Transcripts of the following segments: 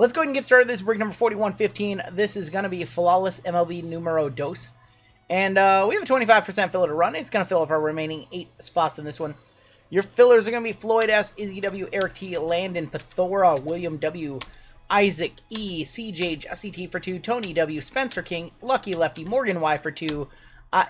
Let's go ahead and get started. This is break number 4115. This is going to be Flawless MLB Numero Dos. And we have a 25% filler to run. It's going to fill up our remaining 8 spots in this one. Your fillers are going to be Floyd S., Izzy W., Eric T., Landon, Pathora, William W., Isaac E., CJ, Jesse T for 2, Tony W., Spencer King, Lucky Lefty, Morgan Y for 2,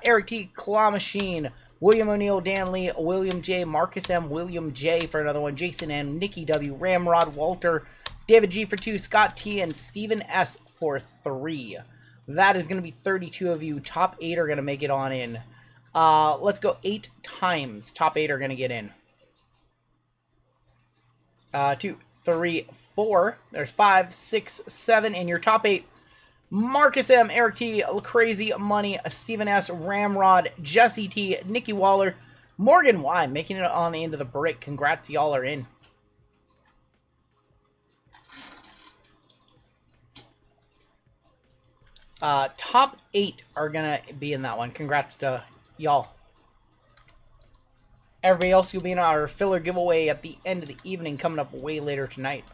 Eric T., Claw Machine, William O'Neill, Dan Lee, William J., Marcus M., William J. for another one, Jason N., Nikki W., Ramrod, Walter, David G. for 2, Scott T., and Stephen S. for 3. That is going to be 32 of you. Top 8 are going to make it on in. Let's go 8 times. Top 8 are going to get in. 2, 3, 4. There's 5, 6, 7 in your top 8. Marcus M., Eric T., Crazy Money, Stephen S., Ramrod, Jesse T., Nikki Waller, Morgan Y. making it on the end of the break. Congrats, y'all are in. Top 8 are going to be in that one. Congrats to y'all. Everybody else will be in our filler giveaway at the end of the evening, coming up way later tonight.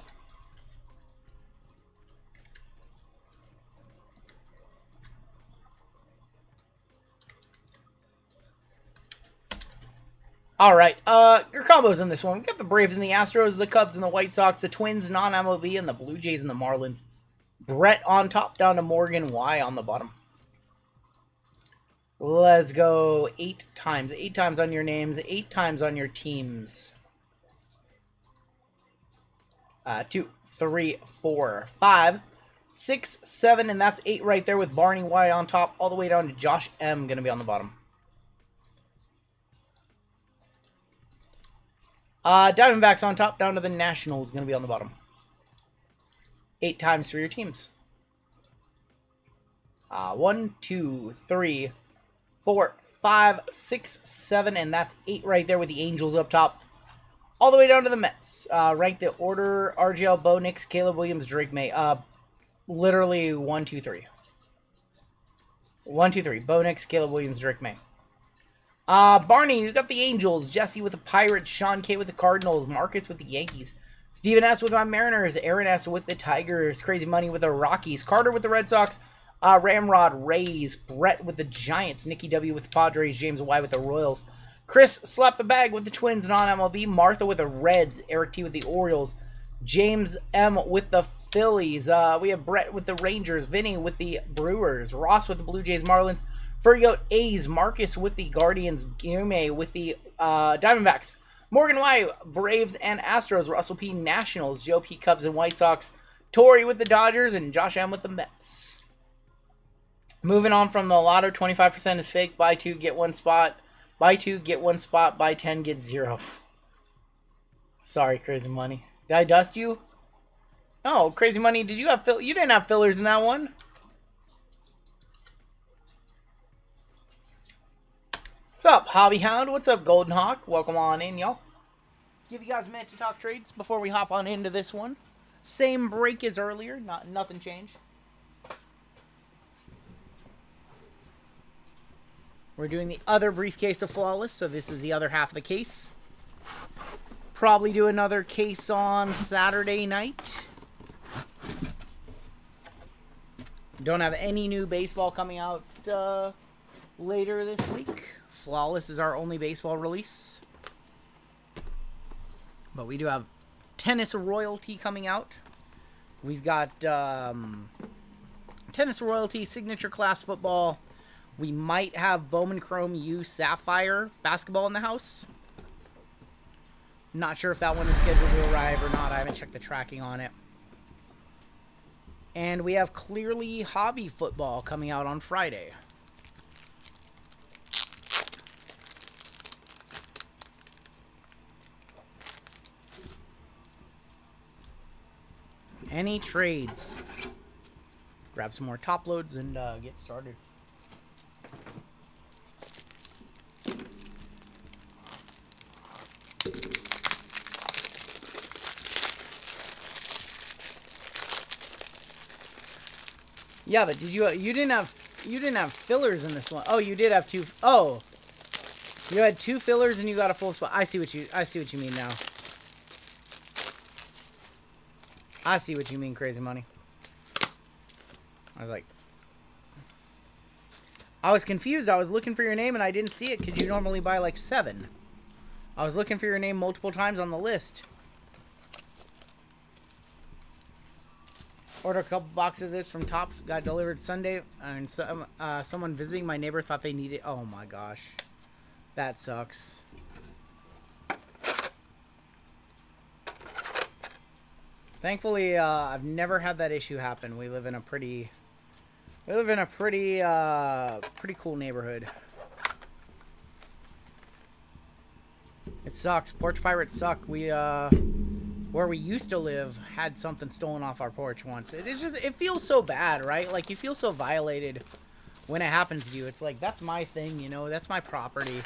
Alright, your combos in this one. We got the Braves and the Astros, the Cubs and the White Sox, the Twins, non-MLB, and the Blue Jays and the Marlins. Brett on top, down to Morgan Y on the bottom. Let's go 8 times. 8 times on your names, 8 times on your teams. 2, 3, 4, 5, 6, 7, and that's 8 right there with Barney Y on top, all the way down to Josh M. going to be on the bottom. Diamondbacks on top, down to the Nationals, going to be on the bottom. 8 times for your teams. 1, 2, 3, 4, 5, 6, 7, and that's 8 right there with the Angels up top. All the way down to the Mets. Rank the order: RGL, Bo Nix, Caleb Williams, Drake May. Literally 1, 2, 3. 1, 2, 3. Bo Nix, Caleb Williams, Drake May. Barney, you got the Angels. Jesse with the Pirates. Sean K with the Cardinals. Marcus with the Yankees. Steven S. with my Mariners. Aaron S. with the Tigers. Crazy Money with the Rockies. Carter with the Red Sox. Ramrod, Rays. Brett with the Giants. Nikki W. with the Padres. James Y. with the Royals. Chris slapped the bag with the Twins, non-MLB. Martha with the Reds. Eric T. with the Orioles. James M. with the Phillies. We have Brett with the Rangers. Vinny with the Brewers. Ross with the Blue Jays, Marlins. Fergoat A's. Marcus with the Guardians. Gume with the Diamondbacks. Morgan Y. Braves and Astros. Russell P. Nationals. Joe P. Cubs and White Sox. Tori with the Dodgers. And Josh M. with the Mets. Moving on from the lotto, 25% is fake. Buy 2, get 1 spot. Buy 2, get 1 spot. Buy 10, get 0. Sorry, Crazy Money. Did I dust you? Oh, Crazy Money, did you have you didn't have fillers in that one. What's up, Hobby Hound? What's up, Golden Hawk? Welcome on in, y'all. Give you guys a minute to talk trades before we hop on into this one. Same break as earlier. Nothing changed. We're doing the other briefcase of Flawless, so this is the other half of the case. Probably do another case on Saturday night. Don't have any new baseball coming out later this week. Flawless is our only baseball release. But we do have Tennis Royalty coming out. We've got Tennis Royalty, Signature Class Football. We might have Bowman Chrome U Sapphire basketball in the house. Not sure if that one is scheduled to arrive or not. I haven't checked the tracking on it. And we have Clearly Hobby Football coming out on Friday. Any trades? Grab some more top loads and get started. Yeah, but did you didn't have fillers in this one? Oh, you did have 2. Oh, you had 2 fillers and you got a full spot. I see what you mean now. I see what you mean, Crazy Money. I was like... I was confused. I was looking for your name and I didn't see it because you normally buy like 7. I was looking for your name multiple times on the list. Ordered a couple boxes of this from Tops. Got delivered Sunday. And someone visiting my neighbor thought they needed... Oh my gosh. That sucks. Thankfully, I've never had that issue happen. We live in a pretty... pretty cool neighborhood. It sucks. Porch pirates suck. We, where we used to live had something stolen off our porch once. It feels so bad, right? Like, you feel so violated when it happens to you. It's like, that's my thing, you know? That's my property.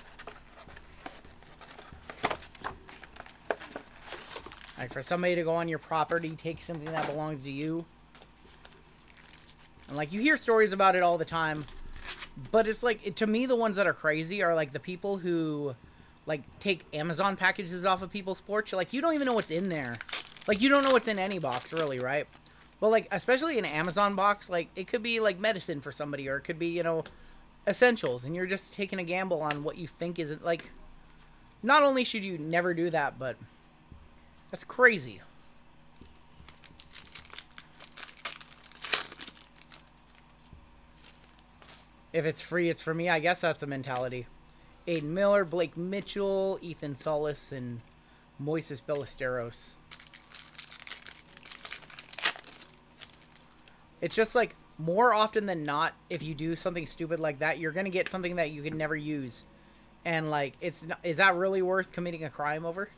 Like, for somebody to go on your property, take something that belongs to you. And, like, you hear stories about it all the time. But it's like, to me, the ones that are crazy are, like, the people who, like, take Amazon packages off of people's porch. Like, you don't even know what's in there. Like, you don't know what's in any box, really, right? But, like, especially an Amazon box, like, it could be, like, medicine for somebody. Or it could be, you know, essentials. And you're just taking a gamble on what you think isn't, like... Not only should you never do that, but... That's crazy. If it's free, it's for me. I guess that's a mentality. Aiden Miller, Blake Mitchell, Ethan Solis, and Moises Ballesteros. It's just like, more often than not, if you do something stupid like that, you're going to get something that you could never use. And, like, is that really worth committing a crime over?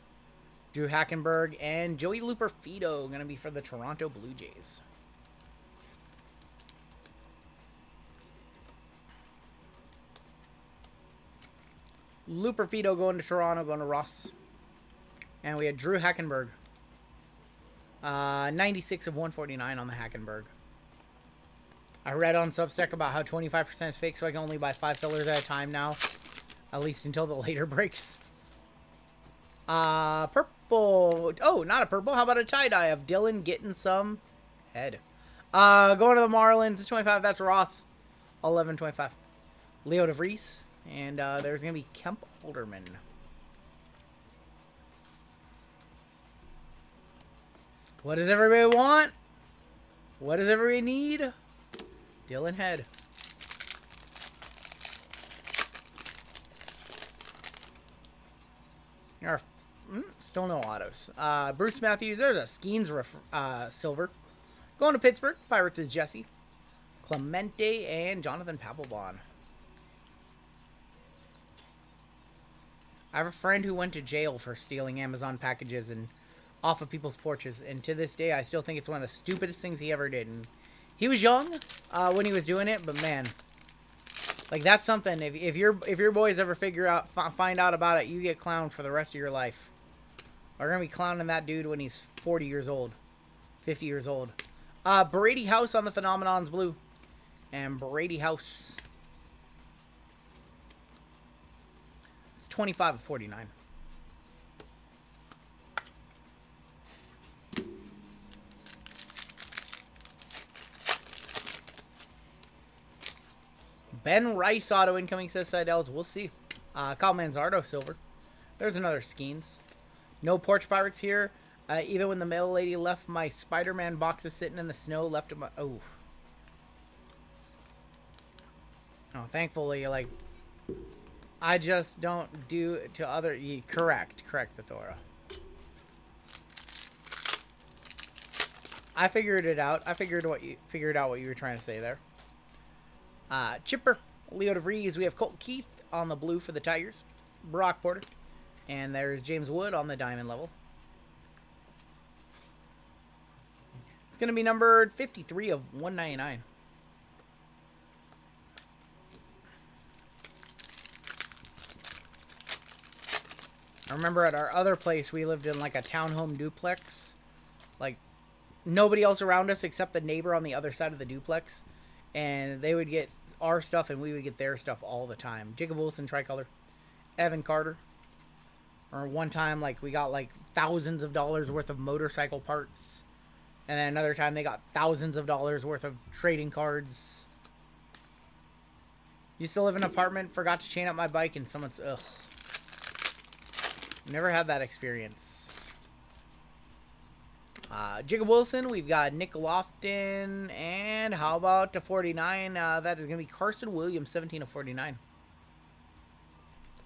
Drew Hackenberg and Joey Luperfido going to be for the Toronto Blue Jays. Luperfido going to Toronto, going to Ross. And we had Drew Hackenberg. 96 of 149 on the Hackenberg. I read on Substack about how 25% is fake, so I can only buy 5 fillers at a time now. At least until the later breaks. Purple. Oh, not a purple. How about a tie-dye of Dylan getting some head? Going to the Marlins at 25. That's Ross. 11.25. Leo DeVries. And there's going to be Kemp Alderman. What does everybody want? What does everybody need? Dylan Head. Still no autos. Bruce Matthews. There's a Skeens silver. Going to Pittsburgh. Pirates is Jesse. Clemente and Jonathan Papelbon. I have a friend who went to jail for stealing Amazon packages and off of people's porches. And to this day, I still think it's one of the stupidest things he ever did. And he was young when he was doing it, but man, like, that's something. If your boys ever find out about it, you get clowned for the rest of your life. We're gonna be clowning that dude when he's 40 years old, 50 years old. Brady House on the Phenomenons blue, and Brady House. It's 25 of 49. Ben Rice auto incoming, says Seidels. We'll see. Kyle Manzardo silver. There's another Skeens. No Porch Pirates here. Even when the mail lady left my Spider-Man boxes sitting in the snow, left them. Oh. Oh, thankfully, like, I just don't do to other. Correct, Bethora. I figured it out. I figured out what you were trying to say there. Chipper, Leo DeVries. We have Colt Keith on the blue for the Tigers. Brock Porter. And there's James Wood on the diamond level. It's going to be numbered 53 of 199. I remember at our other place, we lived in like a townhome duplex. Like, nobody else around us except the neighbor on the other side of the duplex. And they would get our stuff and we would get their stuff all the time. Jacob Wilson, tricolor. Evan Carter. Or one time, like, we got like thousands of dollars worth of motorcycle parts And then another time they got thousands of dollars worth of trading cards. Used to live in an apartment, forgot to chain up my bike, and someone's... Ugh. Never had that experience. Jacob Wilson, we've got Nick Lofton, and how about to 49? That is going to be Carson Williams, 17 of 49.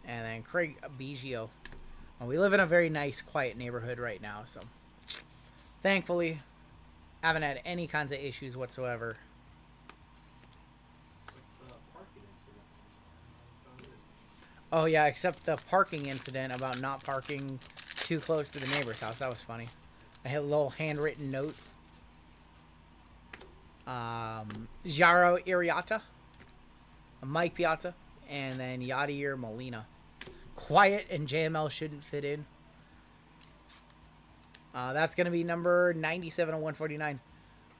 And then Craig Biggio. Well, we live in a very nice, quiet neighborhood right now, so thankfully, haven't had any kinds of issues whatsoever. Oh, yeah, except the parking incident about not parking too close to the neighbor's house. That was funny. I had a little handwritten note. Jaro Iriata, Mike Piazza, and then Yadier Molina. Quiet and JML shouldn't fit in. That's going to be number 97 of 149.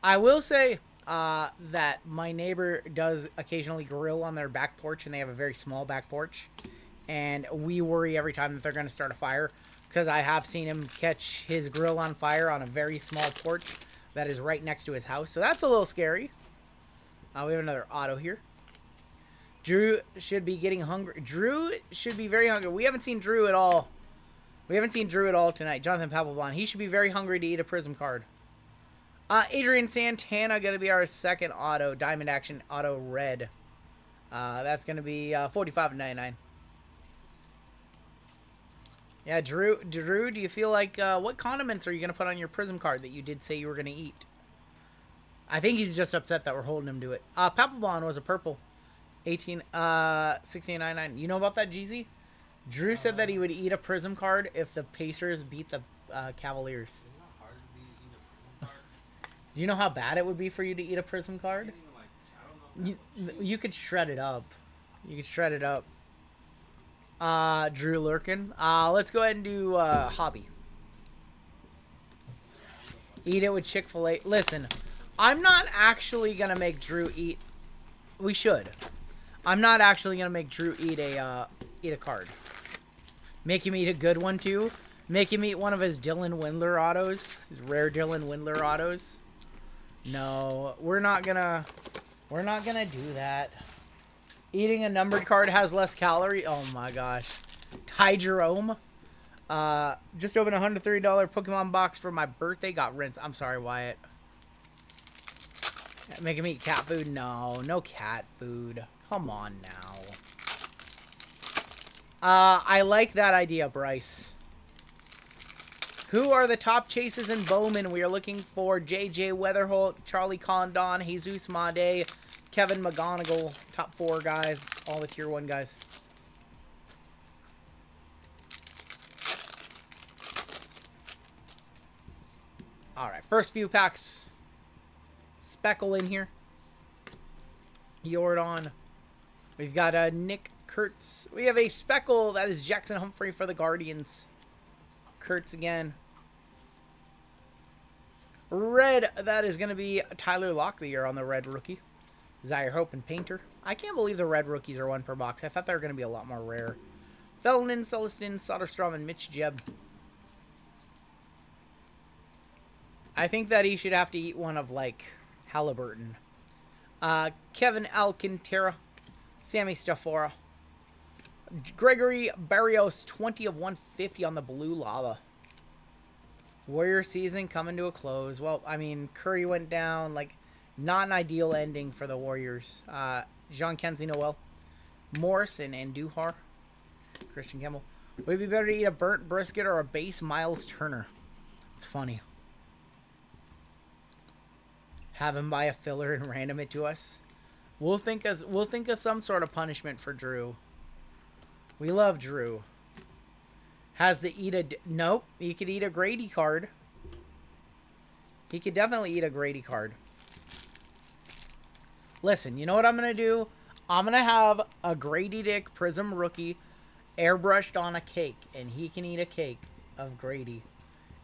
I will say that my neighbor does occasionally grill on their back porch, and they have a very small back porch. And we worry every time that they're going to start a fire, because I have seen him catch his grill on fire on a very small porch that is right next to his house. So that's a little scary. We have another auto here. Drew should be getting hungry. Drew should be very hungry. We haven't seen Drew at all. We haven't seen Drew at all tonight. Jonathan Papelbon. He should be very hungry to eat a Prism card. Adrian Santana going to be our second auto. Diamond Action Auto Red. That's going to be 45.99. Yeah, Drew, do you feel like, what condiments are you going to put on your Prism card that you did say you were going to eat? I think he's just upset that we're holding him to it. Papelbon was a purple. 16.99. You know about that, Jeezy? Drew said that he would eat a Prism card if the Pacers beat the Cavaliers. Do you know how bad it would be for you to eat a Prism card? You could shred it up. You could shred it up. Drew Lurkin. Let's go ahead and do hobby. Eat it with Chick-fil-A. Listen, I'm not actually gonna make Drew eat. We should. I'm not actually gonna make Drew eat a card. Make him eat a good one too. Make him eat one of his Dylan Windler autos, his rare Dylan Windler autos. No, we're not gonna do that. Eating a numbered card has less calorie. Oh my gosh. Ty Jerome. Just opened a $130 Pokemon box for my birthday. Got rinsed. I'm sorry, Wyatt. Make him eat cat food? No, no cat food. Come on now. I like that idea, Bryce. Who are the top chases in Bowman? We are looking for JJ Weatherholt, Charlie Condon, Jesus Made, Kevin McGonigal. Top 4 guys. All the tier 1 guys. Alright, first few packs. Speckle in here. Jordan. We've got Nick Kurtz. We have a Speckle. That is Jackson Humphrey for the Guardians. Kurtz again. Red. That is going to be Tyler Locklear on the red rookie. Zaire Hope and Painter. I can't believe the red rookies are 1 per box. I thought they were going to be a lot more rare. Felnin, Celestin, Soderstrom, and Mitch Jeb. I think that he should have to eat one of, like, Halliburton. Kevin Alcantara. Sammy Stafora. Gregory Barrios, 20 of 150 on the blue lava. Warrior season coming to a close. Well, I mean, Curry went down. Like, not an ideal ending for the Warriors. Jean-Kenzie Noel. Morrison and Duhar. Christian Campbell. Would it be better to eat a burnt brisket or a base Miles Turner? It's funny. Have him buy a filler and random it to us. We'll think of some sort of punishment for Drew. We love Drew. Has to eat a... Nope. He could eat a Grady card. He could definitely eat a Grady card. Listen, you know what I'm going to do? I'm going to have a Grady Dick Prism rookie airbrushed on a cake. And he can eat a cake of Grady.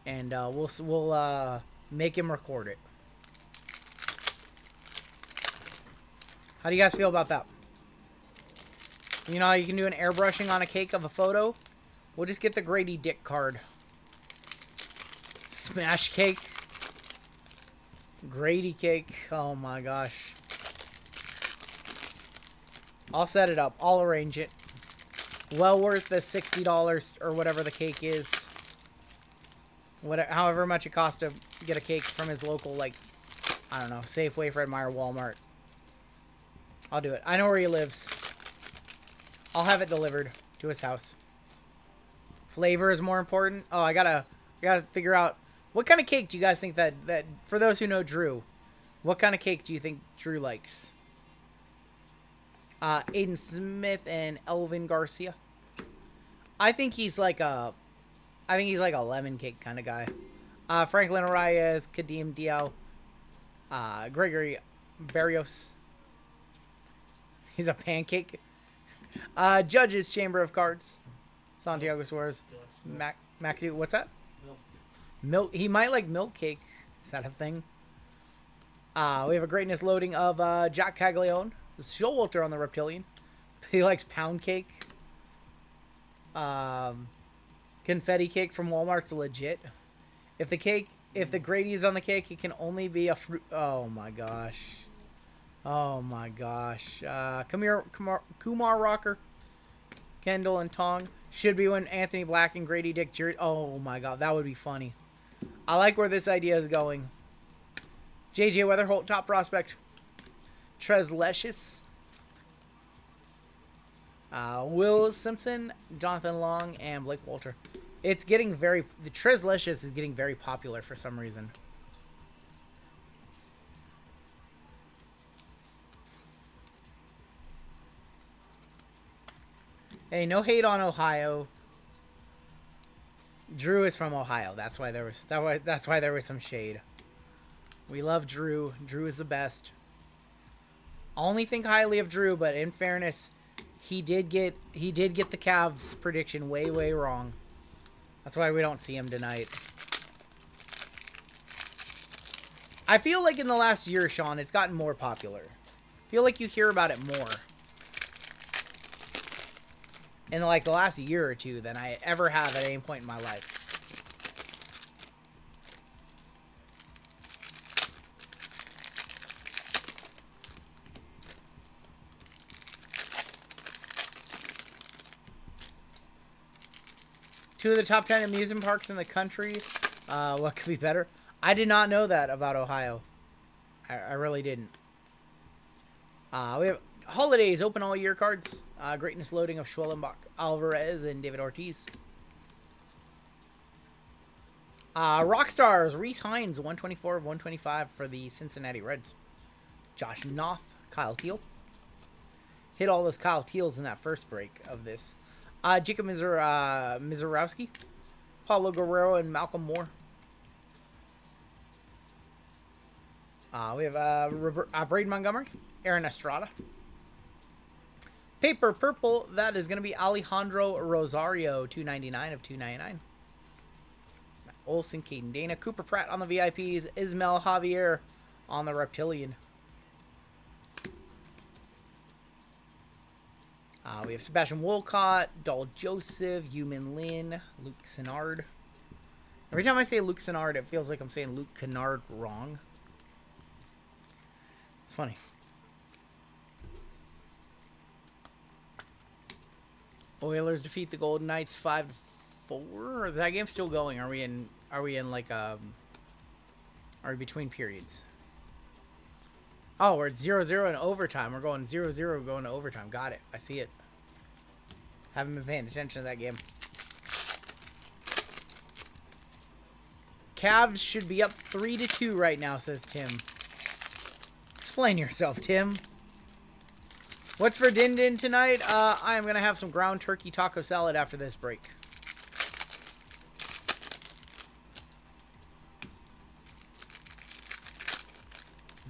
And we'll make him record it. How do you guys feel about that? You know how you can do an airbrushing on a cake of a photo? We'll just get the Grady Dick card. Smash cake. Grady cake. Oh my gosh. I'll set it up. I'll arrange it. Well worth the $60 or whatever the cake is. Whatever, however much it costs to get a cake from his local, like, I don't know, Safeway, Fred Meyer, Walmart. I'll do it. I know where he lives. I'll have it delivered to his house. Flavor is more important. Oh, I gotta figure out what kind of cake do you guys think that for those who know Drew, what kind of cake do you think Drew likes? Aiden Smith and Elvin Garcia. I think he's like a lemon cake kind of guy. Franklin Arias, Kadeem Diao, Gregory Barrios. He's a pancake. Judges, Chamber of Cards. Santiago Suarez. McAdoo. What's that? Milk. He might like milk cake. Is that a thing? We have a greatness loading of Jack Caglione. Showalter on the Reptilian. He likes pound cake. Confetti cake from Walmart's legit. If the Grady is on the cake, it can only be a fruit. Oh my gosh. Oh my gosh. Kumar Rocker, Kendall and Tong. Should be when Anthony Black and Grady Dick jersey. Oh my god, that would be funny. I like where this idea is going. JJ Weatherholt, top prospect. Trez Lecious. Will Simpson, Jonathan Long, and Blake Walter. It's getting the Trez Lecious is getting very popular for some reason. Hey, no hate on Ohio. Drew is from Ohio. That's why there was some shade. We love Drew. Drew is the best. I only think highly of Drew, but in fairness, he did get the Cavs prediction way wrong. That's why we don't see him tonight. I feel like in the last year, Sean, it's gotten more popular. I feel like you hear about it more in like the last year or two than I ever have at any point in my life. Two of the top 10 amusement parks in the country. What could be better? I did not know that about Ohio. I really didn't. We have holidays, open all year cards. Greatness loading of Schwellenbach, Alvarez, and David Ortiz. Rockstars, Reese Hines, 124 of 125 for the Cincinnati Reds. Josh Knopf, Kyle Teal. Hit all those Kyle Teals in that first break of this. Jacob Mizorowski, Paulo Guerrero, and Malcolm Moore. We have Braden Montgomery, Aaron Estrada. Paper Purple, that is going to be Alejandro Rosario, 299 of 299. Matt Olson, Caden Dana, Cooper Pratt on the VIPs, Ismael Javier on the Reptilian. We have Sebastian Wolcott, Dahl Joseph, Yumin Lin, Luke Kennard. Every time I say Luke Kennard, it feels like I'm saying Luke Kennard wrong. It's funny. Oilers defeat the Golden Knights 5-4. Is that game still going? Are we in like are we between periods? Oh, we're at 0-0 in overtime. We're going 0-0 going to overtime. Got it. I see it. Haven't been paying attention to that game. Cavs should be up 3-2 right now, says Tim. Explain yourself, Tim. What's for Din Din tonight? I am going to have some ground turkey taco salad after this break.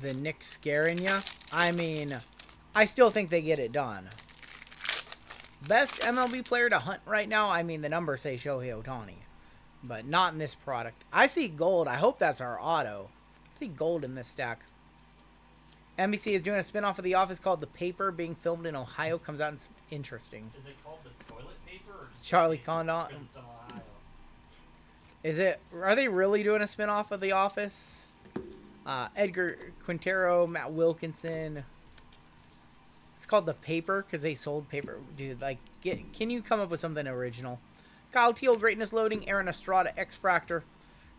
The Knicks scaring ya? I mean, I still think they get it done. Best MLB player to hunt right now? I mean, the numbers say Shohei Ohtani. But not in this product. I see gold. I hope that's our auto. I see gold in this stack. NBC is doing a spinoff of The Office called The Paper, being filmed in Ohio. Comes out in interesting. Is it called The Toilet Paper? Or just Charlie Condon. because it's in Ohio? Is it? Are they really doing a spinoff of The Office? Edgar Quintero, Matt Wilkinson. It's called the paper because they sold paper. Dude, like, can you come up with something original? Kyle Teal, Greatness Loading. Aaron Estrada, X-Fractor.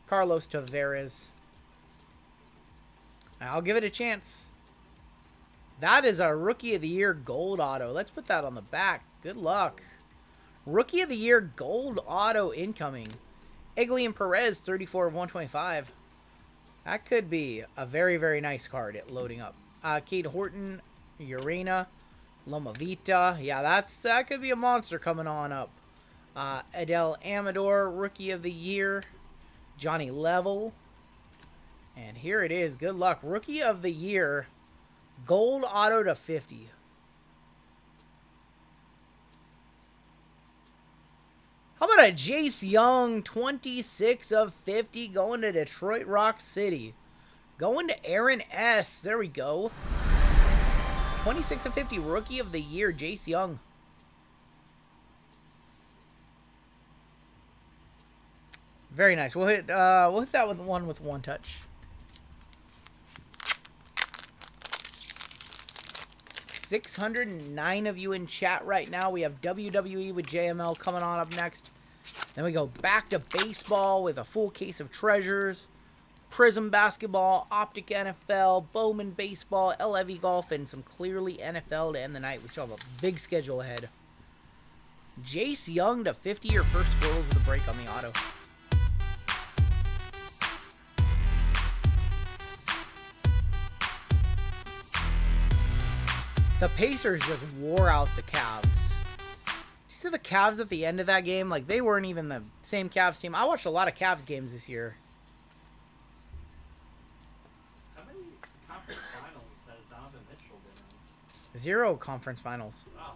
Carlos Tavares. I'll give it a chance. That is a Rookie of the Year gold auto. Let's put that on the back. Good luck. Rookie of the Year gold auto incoming. Eglian Perez, 34 of 125. That could be a very, very nice card at loading up. Cade Horton, Urena, Loma Vita. Yeah, that could be a monster coming on up. Adele Amador, Rookie of the Year. Johnny Level. And here it is. Good luck. Rookie of the Year. Gold auto to 50. How about a Jace Young, 26 of 50, going to Detroit Rock City. Going to Aaron S. There we go. 26 of 50, Rookie of the Year, Jace Young. Very nice. We'll hit that with one touch. 609 of you in chat right now. We have WWE with JML coming on up next. Then we go back to baseball with a full case of treasures. Prism basketball, Optic NFL, Bowman baseball, LEV golf, and some clearly NFL to end the night. We still have a big schedule ahead. Jace Young to 50, your first squirrels of the break on the auto. The Pacers just wore out the Cavs. Did you see the Cavs at the end of that game? Like, they weren't even the same Cavs team. I watched a lot of Cavs games this year. How many conference finals has Donovan Mitchell been in? 0 conference finals. Wow.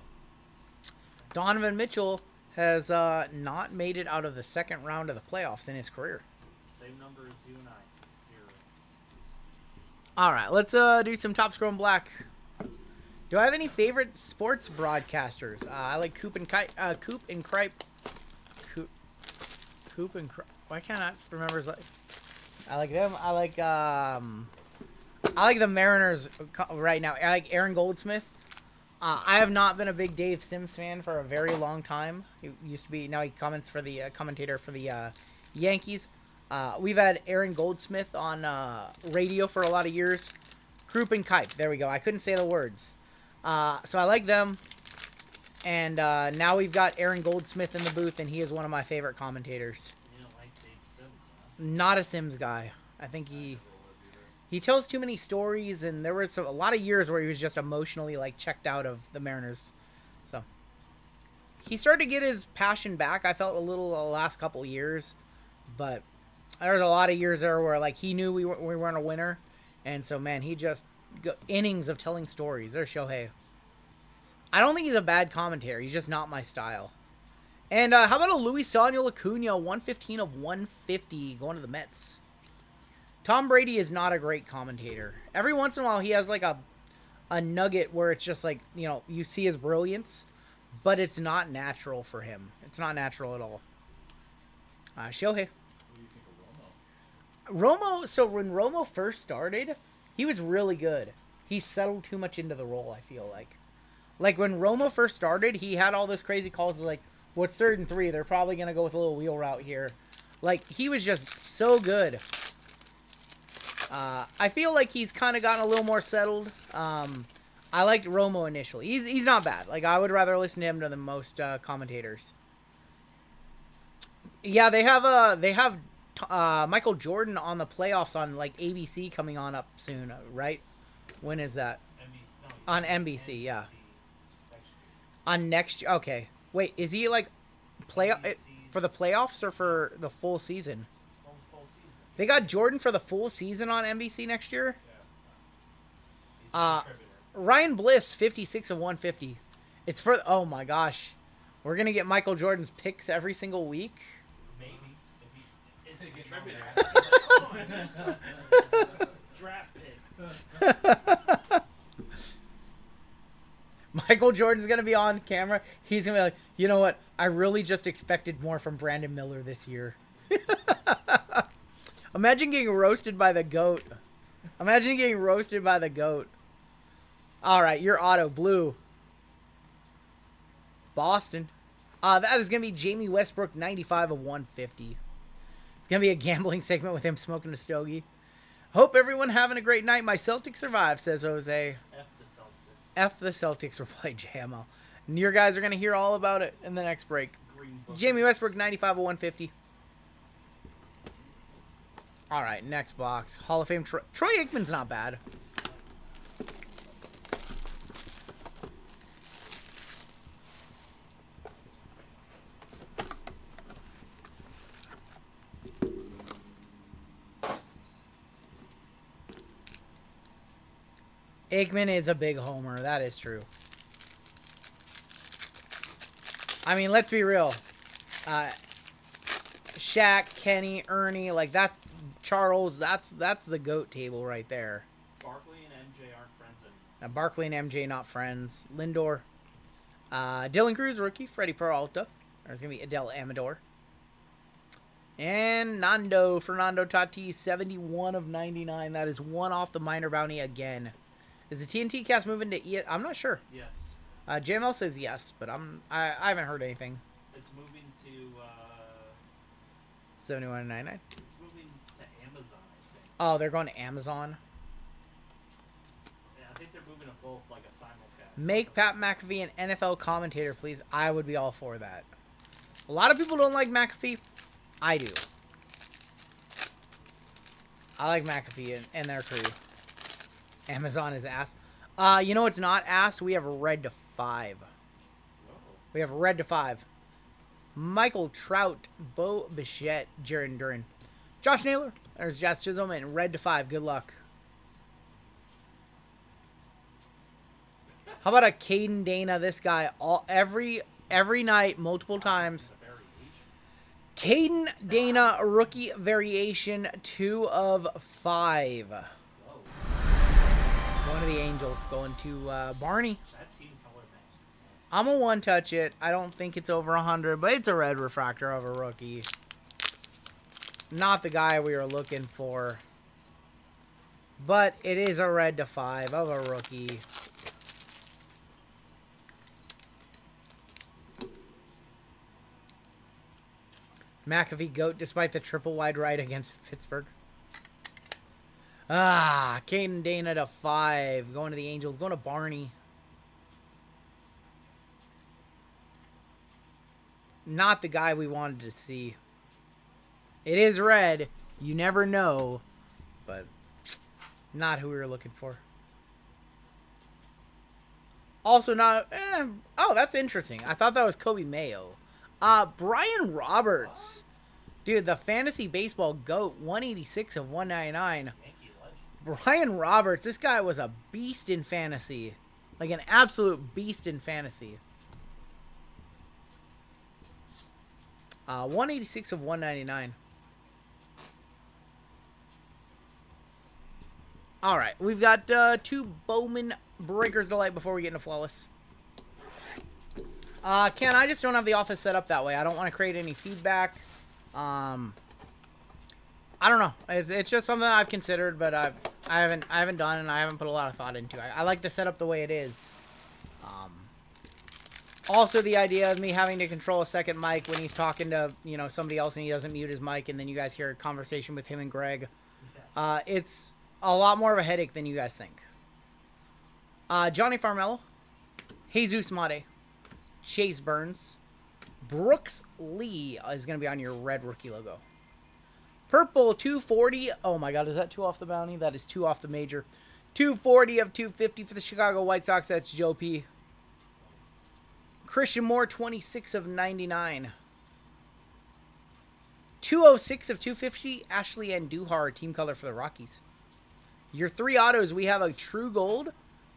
Donovan Mitchell has not made it out of the second round of the playoffs in his career. Same number as you and I. 0. All right, let's do some top scrolling black. Do I have any favorite sports broadcasters? I like Coop and Cripe. Coop and Cripe. Why can't I remember his I like them. I like the Mariners right now. I like Aaron Goldsmith. I have not been a big Dave Sims fan for a very long time. He used to be. Now he comments for the commentator for the Yankees. We've had Aaron Goldsmith on radio for a lot of years. Coop and Cripe. There we go. I couldn't say the words. So I like them. And now we've got Aaron Goldsmith in the booth, and he is one of my favorite commentators. You don't like Dave Sims, huh? Not a Sims guy. I think he tells too many stories, and there were a lot of years where he was just emotionally like checked out of the Mariners. So he started to get his passion back. I felt a little the last couple years, but there was a lot of years there where like he knew we weren't a winner, and so man, he just innings of telling stories. There's Shohei. I don't think he's a bad commentator. He's just not my style. And how about a Luis Daniel Acuna, 115 of 150, going to the Mets. Tom Brady is not a great commentator. Every once in a while, he has like a nugget where it's just like, you know, you see his brilliance, but it's not natural for him. It's not natural at all. Shohei. What do you think of Romo? Romo, so when Romo first started, he was really good. He settled too much into the role, I feel like. Like, when Romo first started, he had all those crazy calls like, what's 3rd and 3? They're probably going to go with a little wheel route here. Like, he was just so good. I feel like he's kind of gotten a little more settled. I liked Romo initially. He's not bad. Like, I would rather listen to him than most commentators. Yeah, they have Michael Jordan on the playoffs on, like, ABC coming on up soon, right? When is that? NBC, no, On NBC, yeah. next year. On next year? Okay. Wait, is he, like, NBC. for the playoffs or for the full season? Full season. They got Jordan for the full season on NBC next year? Yeah. He's a contributor. Ryan Bliss, 56 of 150. It's for... Oh, my gosh. We're going to get Michael Jordan's picks every single week? Maybe. If he is a contributor. Draft pick. Michael Jordan's going to be on camera. He's going to be like, you know what? I really just expected more from Brandon Miller this year. Imagine getting roasted by the GOAT. Imagine getting roasted by the GOAT. All right, your auto blue. Boston. That is going to be Jamie Westbrook, 95 of 150. It's going to be a gambling segment with him smoking a stogie. Hope everyone having a great night. My Celtics survive, says Jose. F the Celtics. F the Celtics, reply JMO. And your guys are going to hear all about it in the next break. Green Book. Jamie Westbrook, 95 of 150. All right, next box. Hall of Fame. Troy Aikman's not bad. Aikman is a big homer. That is true. I mean, let's be real. Shaq, Kenny, Ernie, like that's Charles. That's the GOAT table right there. Barkley and MJ aren't friends anymore. Barkley and MJ not friends. Lindor. Dylan Cruz, rookie. Freddie Peralta. There's going to be Adele Amador. And Fernando Tatis, 71 of 99. That is one off the minor bounty again. Is the TNT cast moving to ES? I'm not sure. Yes. JML says yes, but I haven't heard anything. It's moving to 71.99. it's moving to Amazon, I think. Oh, they're going to Amazon. Yeah, I think they're moving to both like a simulcast. Make Pat McAfee an NFL commentator, please. I would be all for that. A lot of people don't like McAfee. I do. I like McAfee and their crew. Amazon is ass. You know what's not ass? We have red to 5. Whoa. We have red to 5. Michael Trout, Bo Bichette, Jaron Duran. Josh Naylor. There's Jazz Chisholm and red to 5. Good luck. How about a Caden Dana? This guy every night, multiple times. It's a variation. Caden Dana, rookie variation, 2 of 5. Whoa. Going to the Angels. Going to Barney. That team color match is nasty. I'm a one-touch it. I don't think it's over 100, but it's a red refractor of a rookie. Not the guy we were looking for. But it is a red to 5 of a rookie. McAfee GOAT despite the triple wide right against Pittsburgh. Caden Dana to 5. Going to the Angels. Going to Barney. Not the guy we wanted to see. It is red. You never know. But not who we were looking for. Also not... oh, that's interesting. I thought that was Kobe Mayo. Brian Roberts. Dude, the fantasy baseball GOAT. 186 of 199. Yankee legend. Brian Roberts, this guy was a beast in fantasy. Like an absolute beast in fantasy. 186 of 199. Alright, we've got 2 Bowman Breakers Delight before we get into Flawless. Ken, I just don't have the office set up that way. I don't want to create any feedback. I don't know. It's just something I've considered, but I haven't done, and I haven't put a lot of thought into. I like to set up the way it is. Also, the idea of me having to control a second mic when he's talking to somebody else and he doesn't mute his mic, and then you guys hear a conversation with him and Greg. Yes. It's a lot more of a headache than you guys think. Johnny Farmello, Jesus Mate, Chase Burns, Brooks Lee is going to be on your red rookie logo. Purple 240. Oh my God, is that 2 off the bounty? That is 2 off the major. 240 of 250 for the Chicago White Sox. That's Joe P. Christian Moore, 26 of 99. 206 of 250. Ashley Andujar, team color for the Rockies. Your 3 autos, we have a True Gold,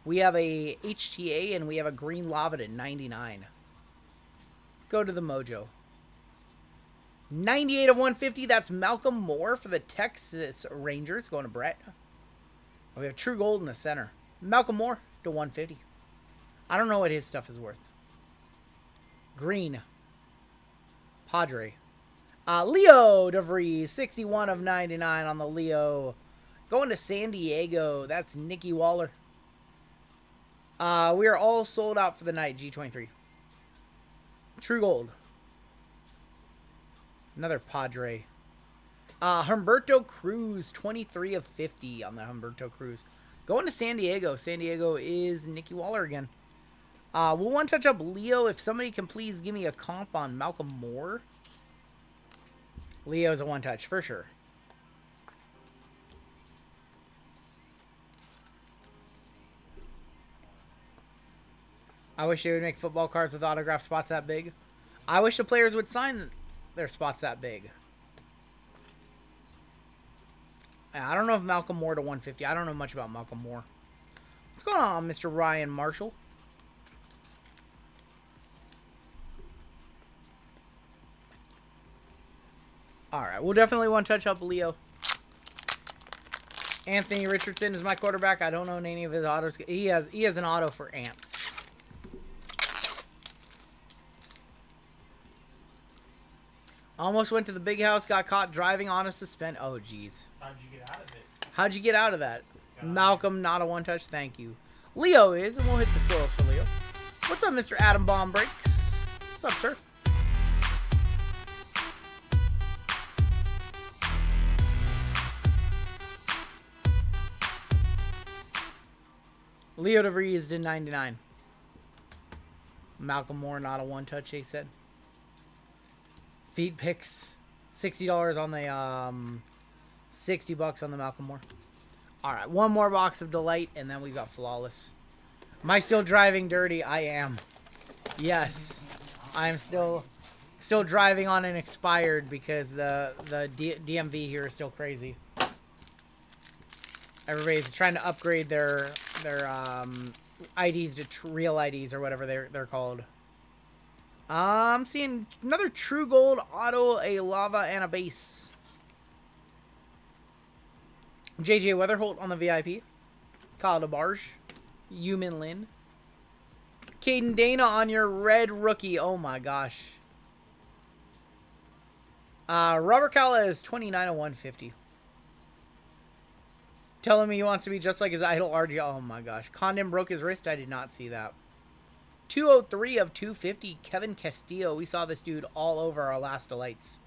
we have a HTA, and we have a Green Lava at 99. Let's go to the Mojo. 98 of 150. That's Malcolm Moore for the Texas Rangers. Going to Brett. We have True Gold in the center. Malcolm Moore to 150. I don't know what his stuff is worth. Green. Padre. Leo DeVries. 61 of 99 on the Leo. Going to San Diego. That's Nicky Waller. We are all sold out for the night, G23. True Gold. Another Padre. Humberto Cruz, 23 of 50 on the Humberto Cruz. Going to San Diego. San Diego is Nicky Waller again. We'll one touch up Leo. If somebody can please give me a comp on Malcolm Moore. Leo's a one touch for sure. I wish they would make football cards with autograph spots that big. I wish the players would sign their spots that big. I don't know if Malcolm Moore to 150. I don't know much about Malcolm Moore. What's going on, Mr. Ryan Marshall? Alright, we'll definitely want to touch up Leo. Anthony Richardson is my quarterback. I don't own any of his autos. He has an auto for Ants. Almost went to the big house, got caught driving on a suspend. Oh, jeez. How'd you get out of it? How'd you get out of that? Malcolm, not a one-touch, thank you. Leo is, and we'll hit the squirrels for Leo. What's up, Mr. Adam Bomb Breaks? What's up, sir? Leo DeVries did 99. Malcolm Moore, not a one-touch, he said. Feed picks, $60 on the, $60 on the Malcolm Moore. All right, one more box of Delight, and then we've got Flawless. Am I still driving dirty? I am. Yes, I am still driving on an expired because the DMV here is still crazy. Everybody's trying to upgrade their IDs to real IDs or whatever they're called. I'm seeing another True Gold auto, a lava, and a base. JJ Weatherholt on the VIP. Kyle DeBarge. Yumin Lin. Caden Dana on your red rookie. Oh my gosh. Robert Calla is 29 of 150. Telling me he wants to be just like his idol RGL. Oh my gosh. Condon broke his wrist. I did not see that. 203 of 250. Kevin Castillo. We saw this dude all over our last delights.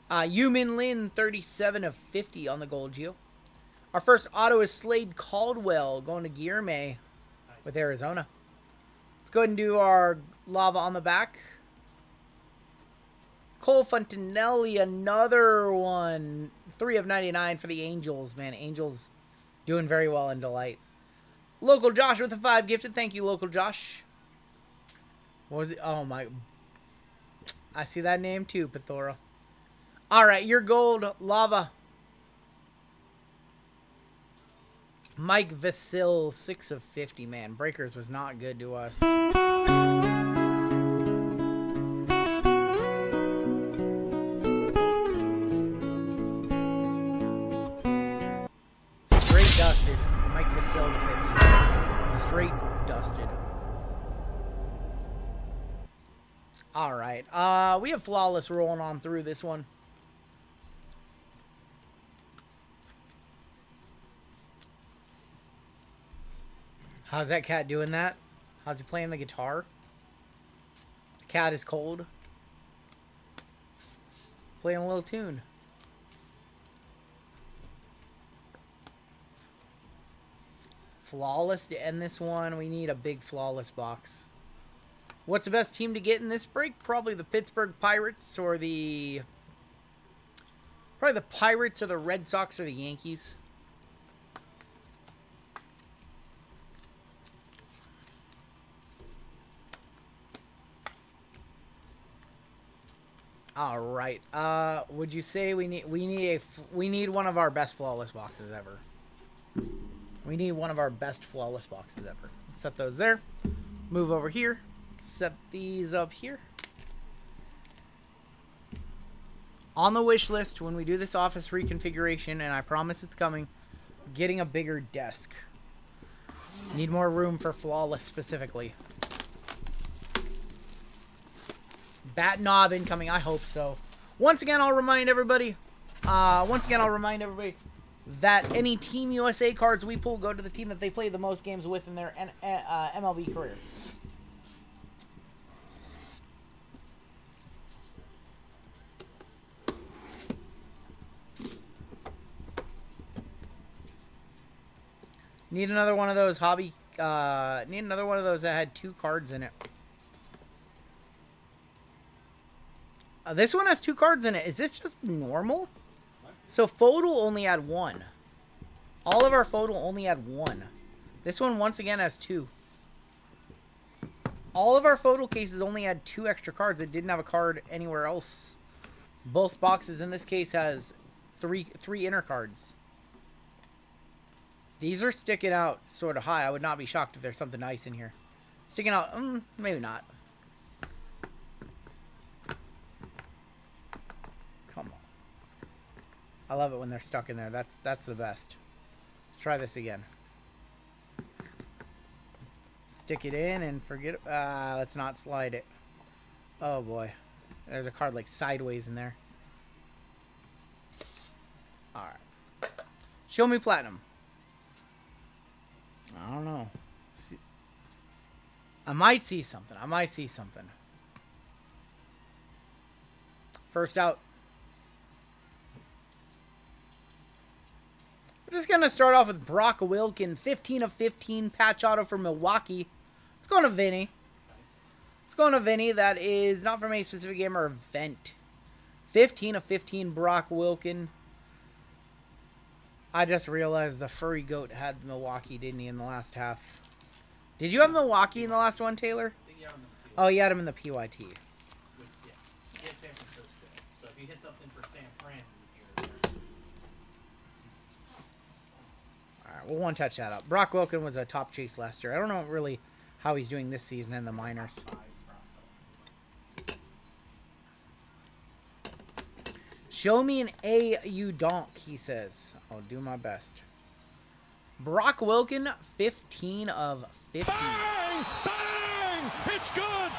Yumin Lin, 37 of 50 on the gold Geo. Our first auto is Slade Caldwell going to Guillerme with Arizona. Let's go ahead and do our lava on the back. Cole Fontanelli, another one. 3 of 99 for the Angels. Man, Angels doing very well in Delight. Local Josh with a 5 gifted. Thank you, Local Josh. What was it? Oh, my. I see that name too, Pithora. All right, your gold, lava. Mike Vasil, 6 of 50. Man, Breakers was not good to us. Straight dusted. Mike Vasil to 50. Straight dusted. All right. We have Flawless rolling on through this one. How's that cat doing that? How's he playing the guitar? The cat is cold. Playing a little tune. Flawless to end this one. We need a big Flawless box. What's the best team to get in this break? Probably the Pittsburgh Pirates or the... Probably the Pirates or the Red Sox or the Yankees. All right. Would you say we need one of our best Flawless boxes ever? We need one of our best Flawless boxes ever. Set those there. Move over here. Set these up here. On the wish list when we do this office reconfiguration, and I promise it's coming, getting a bigger desk. Need more room for Flawless specifically. Bat knob incoming. I hope so. Once again, I'll remind everybody, Once again, I'll remind everybody that any Team USA cards we pull go to the team that they play the most games with in their MLB career. Need another one of those hobby. Need another one of those that had 2 cards in it. This one has 2 cards in it. Is this just normal? So photo only had 1. All of our photo only had 1. This one once again has 2. All of our photo cases only had 2 extra cards. It didn't have a card anywhere else. Both boxes in this case has three inner cards. These are sticking out sort of high. I would not be shocked if there's something nice in here. Sticking out, maybe not. Come on. I love it when they're stuck in there. That's the best. Let's try this again. Stick it in and forget. Let's not slide it. Oh boy. There's a card like sideways in there. Alright. Show me platinum. I don't know. I might see something. First out. We're just going to start off with Brock Wilken. 15 of 15 patch auto for Milwaukee. It's going to Vinny. That is not from any specific game or event. 15 of 15 Brock Wilken. I just realized the furry goat had Milwaukee, didn't he, in the last half? Did you have Milwaukee in the last one, Taylor? Oh, you had him in the PYT. Yeah, he hit San Francisco. So if you hit something for San Fran, Alright, we'll one-touch that up. Brock Wilken was a top chase last year. I don't know really how he's doing this season in the minors. Show me an AU donk, he says. I'll do my best. Brock Wilken, 15 of 15. Bang! Bang! It's good!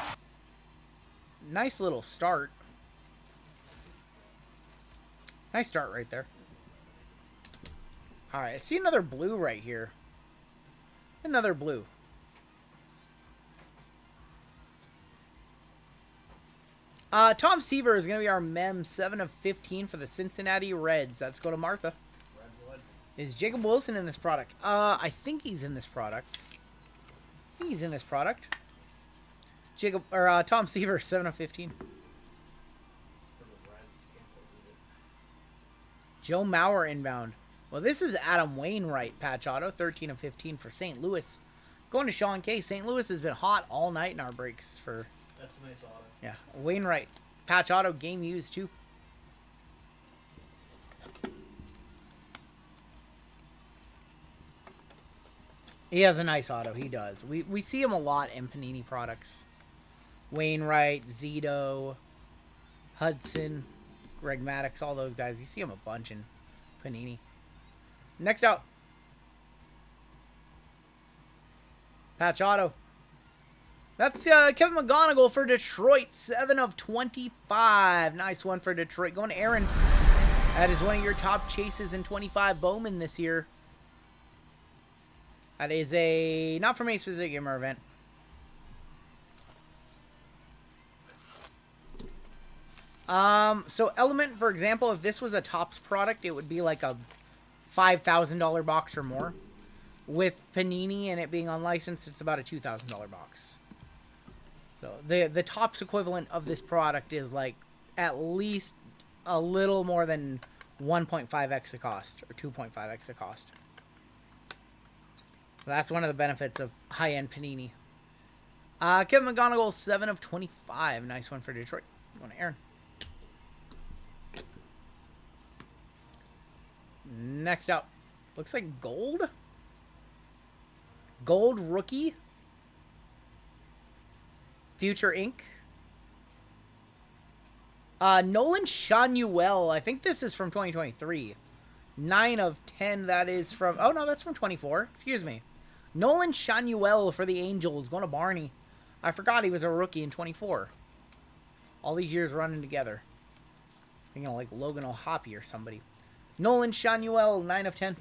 Nice little start. Nice start right there. Alright, I see another blue right here. Another blue. Tom Seaver is going to be our mem. 7 of 15 for the Cincinnati Reds. That's going to Martha. Is Jacob Wilson in this product? I think he's in this product. Jacob, or Tom Seaver, 7 of 15. Joe Mauer inbound. Well, this is Adam Wainwright patch auto. 13 of 15 for St. Louis. Going to Sean K. St. Louis has been hot all night in our breaks for... that's a nice auto. Yeah, Wainwright. Patch auto, game used too. He has a nice auto, he does. We see him a lot in Panini products. Wainwright, Zito, Hudson, Greg Maddux, all those guys. You see him a bunch in Panini. Next out. Patch auto. That's Kevin McGonigal for Detroit. 7 of 25. Nice one for Detroit. Going to Aaron. That is one of your top chases in 25 Bowman this year. That is a... not from any specific game or event. So Element, for example, if this was a Topps product, it would be like a $5,000 box or more. With Panini and it being unlicensed, it's about a $2,000 box. So the Topps equivalent of this product is like at least a little more than 1.5x the cost or 2.5x the cost. So that's one of the benefits of high-end Panini. Kevin McGonigal, 7 of 25. Nice one for Detroit. Going to Aaron. Next up. Looks like gold. Gold rookie. Future Inc. Nolan Shanuel. I think this is from 2023. 9 of 10. That is from... oh, no, that's from 24. Excuse me. Nolan Shanuel for the Angels. Going to Barney. I forgot he was a rookie in 24. All these years running together. Thinking of like Logan O'Hoppe or somebody. Nolan Shanuel, 9 of 10.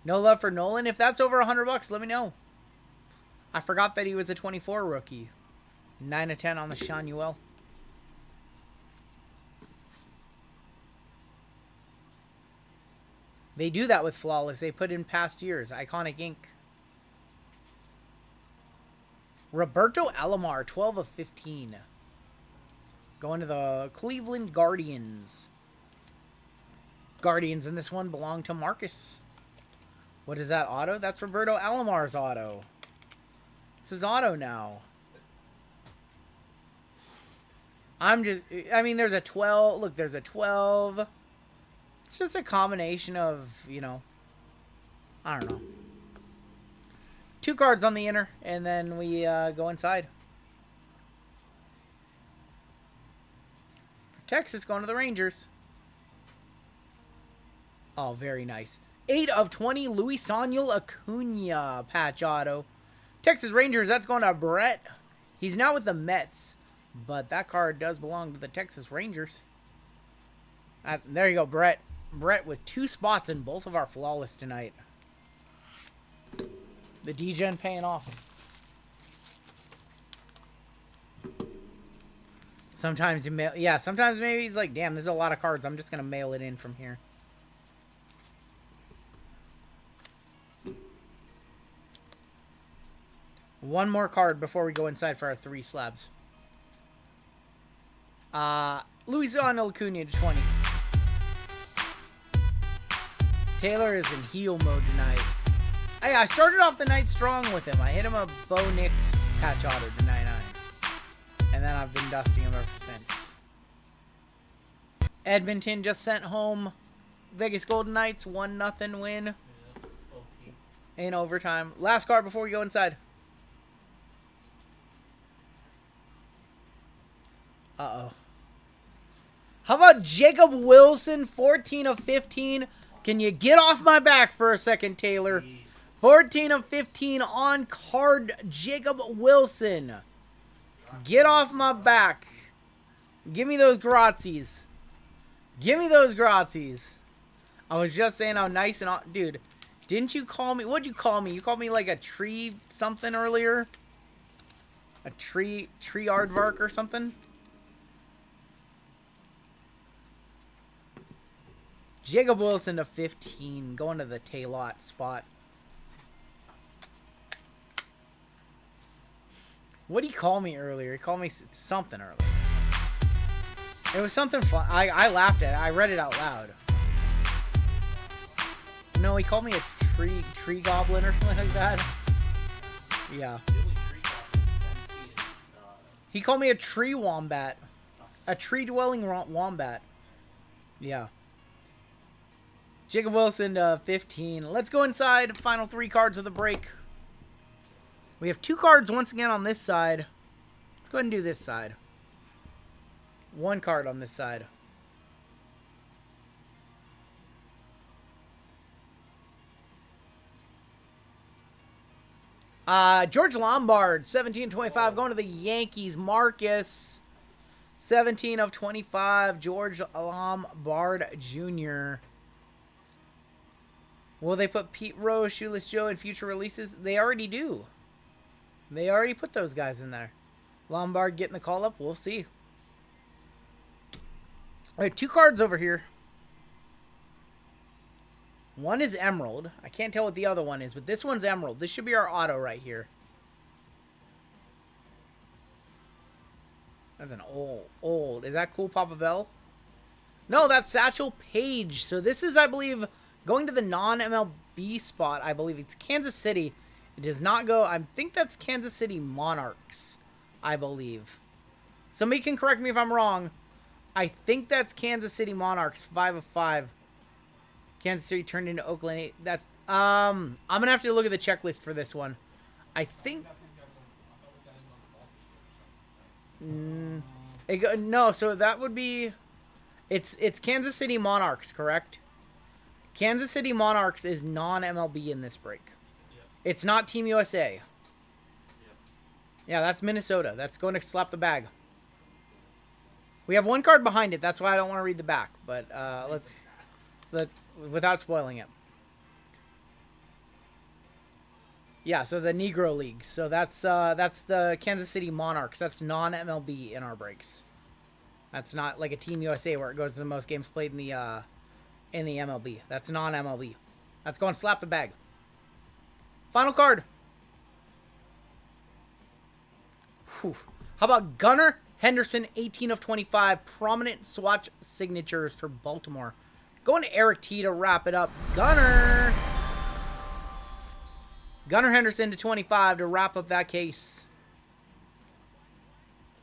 No love for Nolan. If that's over $100, let me know. I forgot that he was a 24 rookie. 9 of 10 on the Shanuel. They do that with Flawless. They put in past years. Iconic ink. Roberto Alomar, 12 of 15. Going to the Cleveland Guardians. Guardians in this one belong to Marcus. What is that auto? That's Roberto Alomar's auto. It's his auto now. I mean, there's a 12. Look, there's a 12. It's just a combination of, you know, I don't know. 2 cards on the inner, and then we go inside. For Texas, going to the Rangers. Oh, very nice. 8 of 20, Luis Samuel Acuna patch auto. Texas Rangers, that's going to Brett. He's now with the Mets, but that card does belong to the Texas Rangers. There you go, Brett. Brett with 2 spots in both of our flawless tonight. The D-Gen paying off. Sometimes you mail... Yeah, sometimes maybe he's like, damn, there's a lot of cards. I'm just going to mail it in from here. One more card before we go inside for our 3 slabs. Luis Acuna to 20. Taylor is in heel mode tonight. Hey, I started off the night strong with him. I hit him a Bo Nix patch auto to 99. And then I've been dusting him ever since. Edmonton just sent home Vegas Golden Knights. 1-0 win. Yeah, OT. In overtime. Last card before we go inside. Uh-oh. How about Jacob Wilson, 14 of 15? Can you get off my back for a second, Taylor? Jeez. 14 of 15 on card, Jacob Wilson. Get off my back. Give me those grazies. Give me those grazies. I was just saying how nice and... Dude, didn't you call me... What'd you call me? You called me like a tree something earlier? A tree aardvark or something? Jacob Wilson to 15. Going to the Taylor spot. What did he call me earlier? He called me something earlier. It was something fun. I laughed at it. I read it out loud. No, he called me a tree goblin or something like that. Yeah. He called me a tree wombat. A tree-dwelling wombat. Yeah. Jacob Wilson to 15. Let's go inside. Final 3 cards of the break. We have 2 cards once again on this side. Let's go ahead and do this side. 1 card on this side. George Lombard, 17-25, going to the Yankees. Marcus, 17 of 25. George Lombard Jr. Will they put Pete Rose, Shoeless Joe in future releases? They already do. They already put those guys in there. Lombard getting the call up. We'll see. All right, 2 cards over here. One is Emerald. I can't tell what the other one is, but this one's Emerald. This should be our auto right here. That's an old. Is that cool, Papa Bell? No, that's Satchel Paige. So this is, I believe, going to the non-MLB spot. I believe it's Kansas City. It does not go. I think that's Kansas City Monarchs, I believe. Somebody can correct me if I'm wrong. I think that's Kansas City Monarchs, 5 of 5. Kansas City turned into Oakland 8. That's I'm gonna have to look at the checklist for this one. I think no, so that would be it's Kansas City Monarchs, correct? Kansas City Monarchs is non-MLB in this break. Yep. It's not Team USA. Yep. Yeah, that's Minnesota. That's going to slap the bag. We have one card behind it. That's why I don't want to read the back. But let's without spoiling it. Yeah, so the Negro League. So that's the Kansas City Monarchs. That's non-MLB in our breaks. That's not like a Team USA where it goes to the most games played in the MLB. That's non-MLB. That's going slap the bag. Final card. Whew. How about Gunnar Henderson, 18 of 25, prominent swatch signatures for Baltimore. Going to Eric T to wrap it up. Gunnar Henderson to 25 to wrap up that case.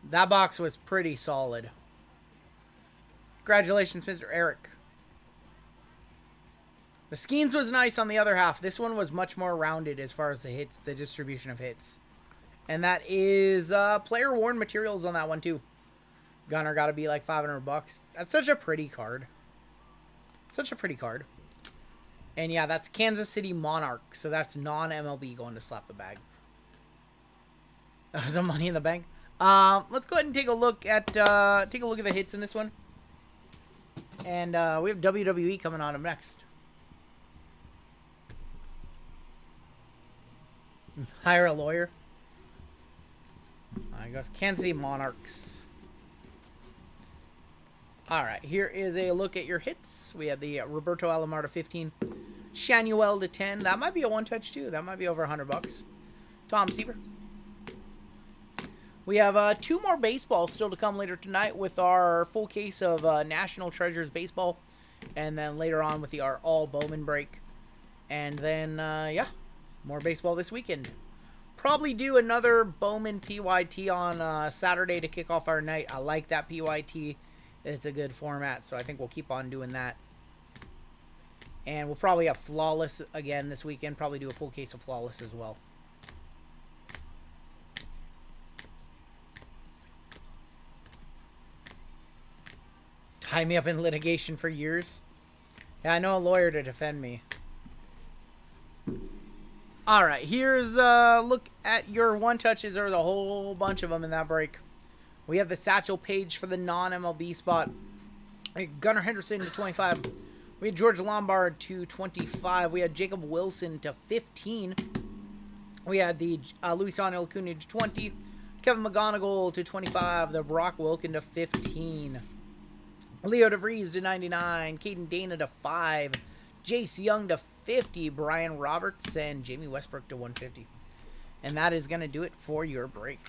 That box was pretty solid. Congratulations, Mr. Eric. The Skeens was nice on the other half. This one was much more rounded as far as the hits, the distribution of hits. And that is player worn materials on that one too. Gunner got to be like $500. That's such a pretty card. Such a pretty card. And yeah, that's Kansas City Monarch. So that's non-MLB going to slap the bag. That was some money in the bank. Let's go ahead and take a look at the hits in this one. And we have WWE coming on up next. Hire a lawyer. I guess Kansas City Monarchs. Alright, here is a look at your hits. We have the Roberto Alomar to 15. Shanuel to 10. That might be a one-touch too. That might be over $100. Tom Seaver. We have 2 more baseballs still to come later tonight with our full case of National Treasures baseball. And then later on with our all Bowman break. And then, yeah, more baseball this weekend. Probably do another Bowman PYT on Saturday to kick off our night. I like that PYT. It's a good format, so I think we'll keep on doing that. And we'll probably have Flawless again this weekend. Probably do a full case of Flawless as well. Tie me up in litigation for years. Yeah, I know a lawyer to defend me. Alright, here's a look at your one-touches. There's a whole bunch of them in that break. We have the Satchel Paige for the non-MLB spot. Gunnar Henderson to 25. We had George Lombard to 25. We had Jacob Wilson to 15. We had the Luisano Acuna to 20. Kevin McGonigal to 25. The Brock Wilkin to 15. Leo DeVries to 99. Caden Dana to 5. Jace Young to 50. Brian Roberts and Jamie Westbrook to 150. And that is going to do it for your break.